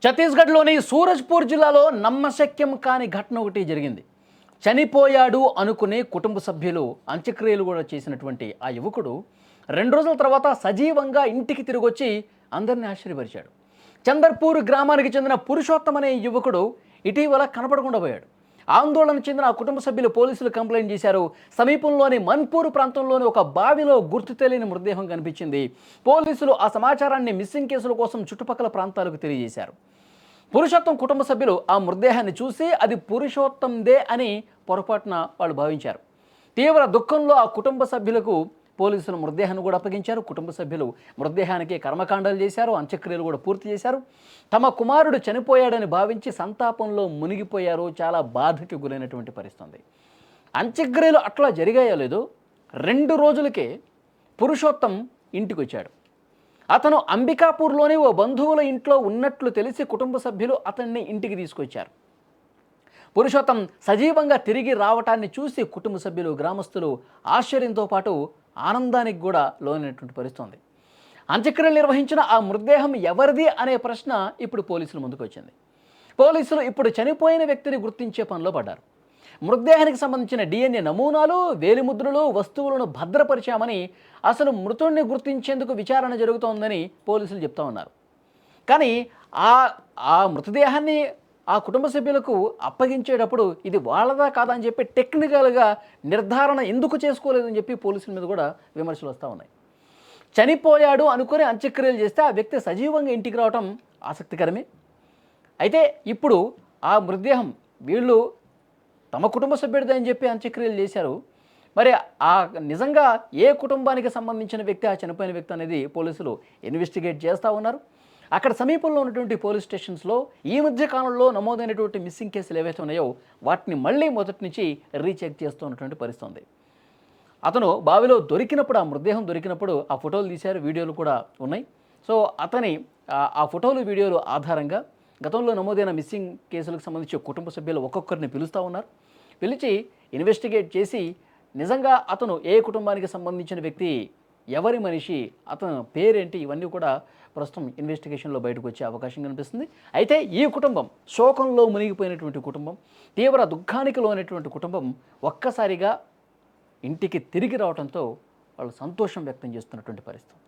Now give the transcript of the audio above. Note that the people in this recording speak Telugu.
ఛత్తీస్గఢ్లోని సూరజ్పూర్ జిల్లాలో నమ్మశక్యం కాని ఘటన ఒకటి జరిగింది. చనిపోయాడు అనుకునే కుటుంబ సభ్యులు అంత్యక్రియలు కూడా చేసినటువంటి ఆ యువకుడు 2 రోజుల తర్వాత సజీవంగా ఇంటికి తిరిగొచ్చి అందరినీ ఆశ్చర్యపరిచాడు. చందర్పూర్ గ్రామానికి చెందిన పురుషోత్తం అనే యువకుడు ఇటీవల కనపడకుండా పోయాడు. ఆందోళన చెందిన ఆ కుటుంబ సభ్యులు పోలీసులు కంప్లైంట్ చేశారు. సమీపంలోని మన్పూర్ ప్రాంతంలోని ఒక బావిలో గుర్తు తెలియని మృతదేహం కనిపించింది. పోలీసులు ఆ సమాచారాన్ని మిస్సింగ్ కేసుల కోసం చుట్టుపక్కల ప్రాంతాలకు తెలియజేశారు. పురుషోత్తం కుటుంబ సభ్యులు ఆ మృతదేహాన్ని చూసి అది పురుషోత్తందే అని పొరపాటున వాళ్ళు భావించారు. తీవ్ర దుఃఖంలో ఆ కుటుంబ సభ్యులకు పోలీసులు మృతదేహాన్ని కూడా అప్పగించారు. కుటుంబ సభ్యులు మృతదేహానికి కర్మకాండాలు చేశారు, అంత్యక్రియలు కూడా పూర్తి చేశారు. తమ కుమారుడు చనిపోయాడని భావించి సంతాపంలో మునిగిపోయారు. చాలా బాధకి గురైనటువంటి పరిస్థితి. అంత్యక్రియలు అట్లా జరిగాయో లేదో 2 రోజులకే పురుషోత్తం ఇంటికి వచ్చాడు. అతను అంబికాపూర్లోని ఓ బంధువుల ఇంట్లో ఉన్నట్లు తెలిసి కుటుంబ సభ్యులు అతన్ని ఇంటికి తీసుకొచ్చారు. పురుషోత్తం సజీవంగా తిరిగి రావటాన్ని చూసి కుటుంబ సభ్యులు, గ్రామస్తులు ఆశ్చర్యంతో పాటు ఆనందానికి కూడా లోనైనటువంటి పరిస్థితి. అంత్యక్రియలు నిర్వహించిన ఆ మృతదేహం ఎవరిది అనే ప్రశ్న ఇప్పుడు పోలీసుల ముందుకు వచ్చింది. పోలీసులు ఇప్పుడు చనిపోయిన వ్యక్తిని గుర్తించే పనిలో పడ్డారు. మృతదేహానికి సంబంధించిన DNA నమూనాలు, వేలిముద్రలు, వస్తువులను భద్రపరిచామని, అసలు మృతుడిని గుర్తించేందుకు విచారణ జరుగుతోందని పోలీసులు చెప్తా ఉన్నారు. కానీ ఆ మృతదేహాన్ని ఆ కుటుంబ సభ్యులకు అప్పగించేటప్పుడు ఇది వాళ్ళదా కాదా అని చెప్పి టెక్నికల్గా నిర్ధారణ ఎందుకు చేసుకోలేదని చెప్పి పోలీసుల మీద కూడా విమర్శలు వస్తూ ఉన్నాయి. చనిపోయాడు అనుకుని అంత్యక్రియలు చేస్తే ఆ వ్యక్తి సజీవంగా ఇంటికి రావటం ఆసక్తికరమే. అయితే ఇప్పుడు ఆ మృతదేహం వీళ్ళు తమ కుటుంబ సభ్యుడిదే అని చెప్పి అంత్యక్రియలు చేశారు. మరి ఆ నిజంగా ఏ కుటుంబానికి సంబంధించిన వ్యక్తి ఆ చనిపోయిన వ్యక్తి అనేది పోలీసులు ఇన్వెస్టిగేట్ చేస్తూ ఉన్నారు. అక్కడ సమీపంలో ఉన్నటువంటి పోలీస్ స్టేషన్స్లో ఈ మధ్య కాలంలో నమోదైనటువంటి మిస్సింగ్ కేసులు ఏవైతే ఉన్నాయో వాటిని మళ్ళీ మొదటి నుంచి రీచెక్ చేస్తూ ఉన్నటువంటి పరిస్థితి ఉంది. అతను బావిలో దొరికినప్పుడు, ఆ మృతదేహం దొరికినప్పుడు ఆ ఫోటోలు తీశారు, వీడియోలు కూడా ఉన్నాయి. సో అతని ఆ ఫోటోలు, వీడియోలు ఆధారంగా గతంలో నమోదైన మిస్సింగ్ కేసులకు సంబంధించి కుటుంబ సభ్యులు ఒక్కొక్కరిని పిలుస్తూ ఉన్నారు. పిలిచి ఇన్వెస్టిగేట్ చేసి నిజంగా అతను ఏ కుటుంబానికి సంబంధించిన వ్యక్తి, ఎవరి మనిషి, అతను పేరేంటి, ఇవన్నీ కూడా ప్రస్తుతం ఇన్వెస్టిగేషన్లో బయటకు వచ్చే అవకాశం కనిపిస్తుంది. అయితే ఈ కుటుంబం శోకంలో మునిగిపోయినటువంటి కుటుంబం, తీవ్ర దుఃఖానికి లోనటువంటి కుటుంబం ఒక్కసారిగా ఇంటికి తిరిగి రావడంతో వాళ్ళు సంతోషం వ్యక్తం చేస్తున్నటువంటి పరిస్థితి.